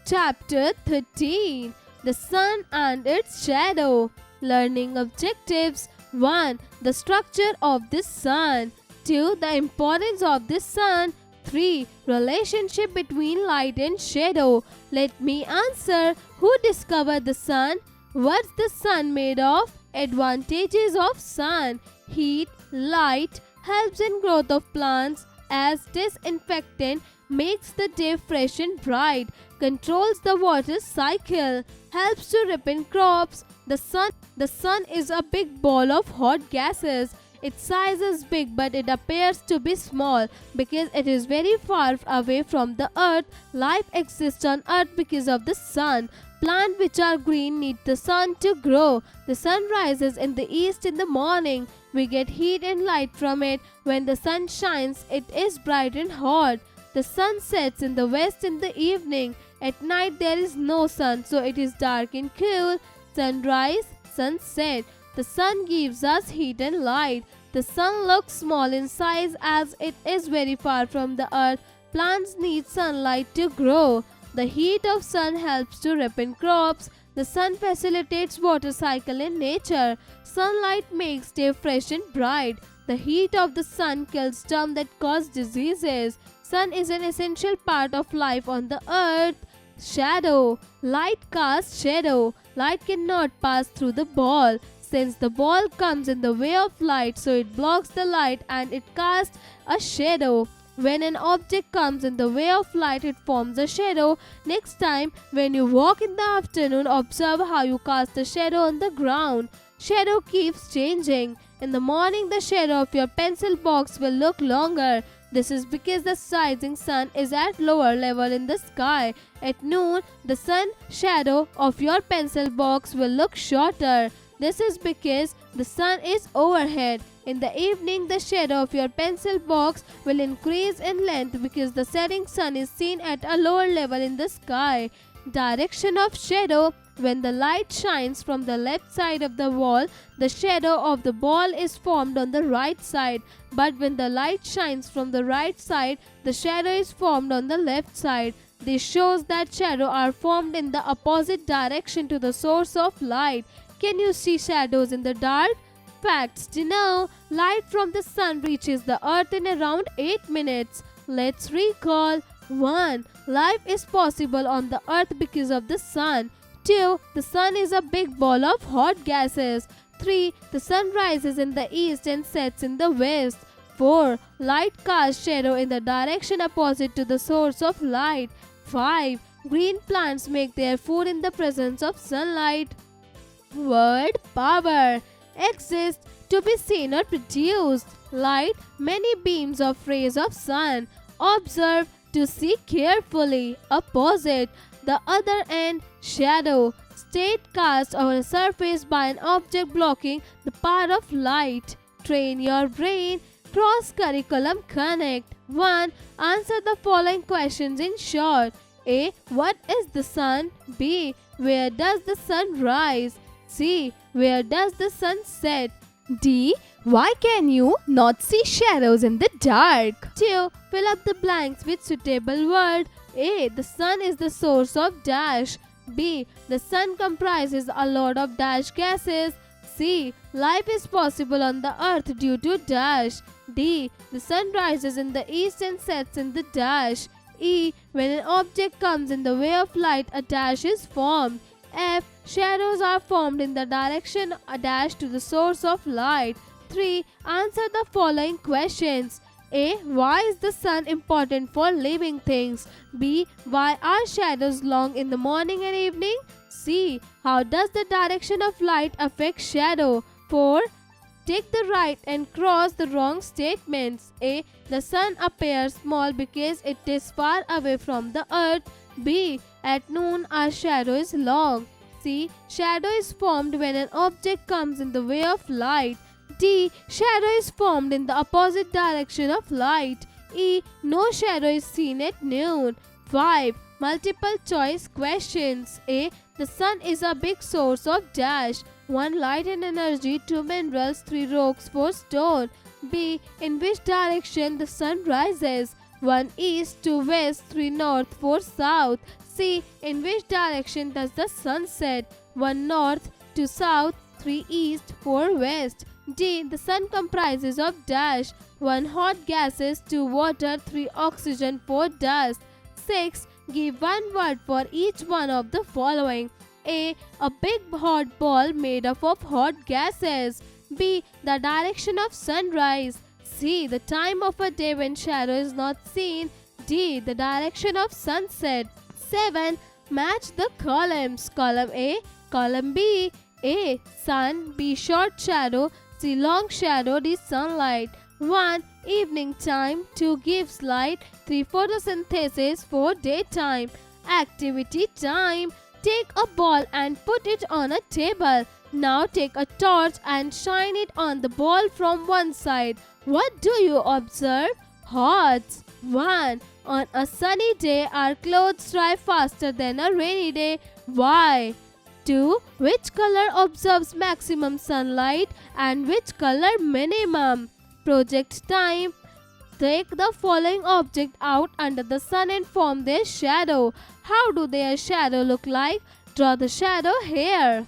Chapter 13, The Sun and its Shadow. Learning objectives: 1. The structure of the sun. 2. The importance of the sun. 3. Relationship between light and shadow. Let me answer. Who discovered the sun? What's the sun made of? Advantages of sun: heat, light, helps in growth of plants as disinfectant, makes the day fresh and bright, controls the water cycle, helps to ripen crops. The sun is a big ball of hot gases. Its size is big, but it appears to be small because it is very far away from the earth. Life exists on earth because of the sun. Plants which are green need the sun to grow. The sun rises in the east in the morning. We get heat and light from it. When the sun shines, it is bright and hot. The sun sets in the west in the evening. At night there is no sun, so it is dark and cool. Sunrise, sunset. The sun gives us heat and light. The sun looks small in size as it is very far from the earth. Plants need sunlight to grow. The heat of sun helps to ripen crops. The sun facilitates water cycle in nature. Sunlight makes day fresh and bright. The heat of the sun kills germs that cause diseases. Sun is an essential part of life on the earth. Shadow. Light casts shadow. Light cannot pass through the ball. Since the ball comes in the way of light, so it blocks the light and it casts a shadow. When an object comes in the way of light, it forms a shadow. Next time, when you walk in the afternoon, observe how you cast a shadow on the ground. Shadow keeps changing. In the morning, the shadow of your pencil box will look longer. This is because the rising sun is at lower level in the sky. At noon, the sun shadow of your pencil box will look shorter. This is because the sun is overhead. In the evening, the shadow of your pencil box will increase in length because the setting sun is seen at a lower level in the sky. Direction of shadow: when the light shines from the left side of the wall, the shadow of the ball is formed on the right side. But when the light shines from the right side, the shadow is formed on the left side. This shows that shadows are formed in the opposite direction to the source of light. Can you see shadows in the dark? Facts to know: light from the sun reaches the earth in around 8 minutes. Let's recall. 1. Life is possible on the earth because of the sun. 2. The sun is a big ball of hot gases. 3. The sun rises in the east and sets in the west. 4. Light casts shadow in the direction opposite to the source of light. 5. Green plants make their food in the presence of sunlight. Word power: exists, to be seen or produced. Light: many beams of rays of sun. Observe: to see carefully. Opposite: the other end. Shadow: state cast on a surface by an object blocking the path of light. Train your brain. Cross curriculum connect. 1. Answer the following questions in short. A. What is the sun? B. Where does the sun rise? C. Where does the sun set? D. Why can you not see shadows in the dark? 2. Fill up the blanks with suitable word. A. The sun is the source of dash. B. The sun comprises a lot of dash gases. C. Life is possible on the earth due to dash. D. The sun rises in the east and sets in the dash. E. When an object comes in the way of light, a dash is formed. F. Shadows are formed in the direction a dash to the source of light. 3. Answer the following questions. A. Why is the sun important for living things? B. Why are shadows long in the morning and evening? C. How does the direction of light affect shadow? 4. Take the right and cross the wrong statements. A. The sun appears small because it is far away from the earth. B. At noon our shadow is long. C. Shadow is formed when an object comes in the way of light. D. Shadow is formed in the opposite direction of light. E. No shadow is seen at noon. 5. Multiple choice questions. A. The sun is a big source of dash. 1. Light and energy. 2. Minerals. 3. Rocks. 4. Stone. B. In which direction the sun rises? 1 east, 2 west, 3 north, 4 south. C. In which direction does the sun set? 1 north, 2 south, 3 east, 4 west. D. The sun comprises of dash: 1 hot gases, 2 water, 3 oxygen, 4 dust. 6. Give one word for each one of the following. A. A big hot ball made up of hot gases. B. The direction of sunrise. C. The time of a day when shadow is not seen. D. The direction of sunset. 7. Match the columns. Column A, column B. A. Sun. B. Short shadow. C. Long shadow. D. Sunlight. 1. Evening time. 2. Gives light. 3. Photosynthesis. 4. Daytime. Activity time. Take a ball and put it on a table. Now take a torch and shine it on the ball from one side. What do you observe? Hots. 1. On a sunny day, our clothes dry faster than a rainy day. Why? 2. Which color observes maximum sunlight and which color minimum? Project time. Take the following object out under the sun and form their shadow. How do their shadow look like? Draw the shadow here.